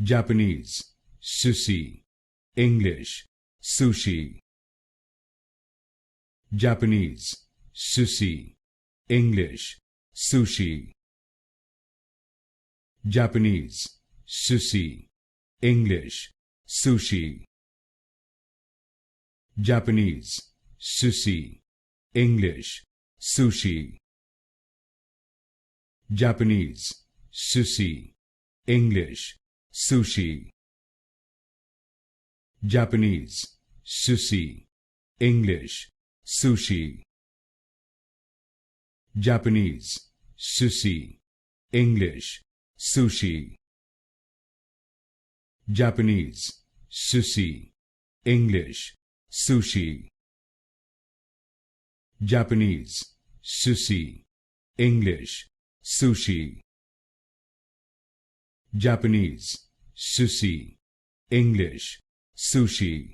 Japanese, sushi, English, sushi. Japanese, sushi, English, sushi. Japanese, sushi, English, sushi. Japanese, sushi, English, sushi. Japanese, sushi, English, sushi. Japanese, sushi, English, sushi. Japanese, sushi, English, sushi. Japanese, sushi, English, sushi. Japanese, sushi, English, sushi. Japanese, sushi, English, sushi.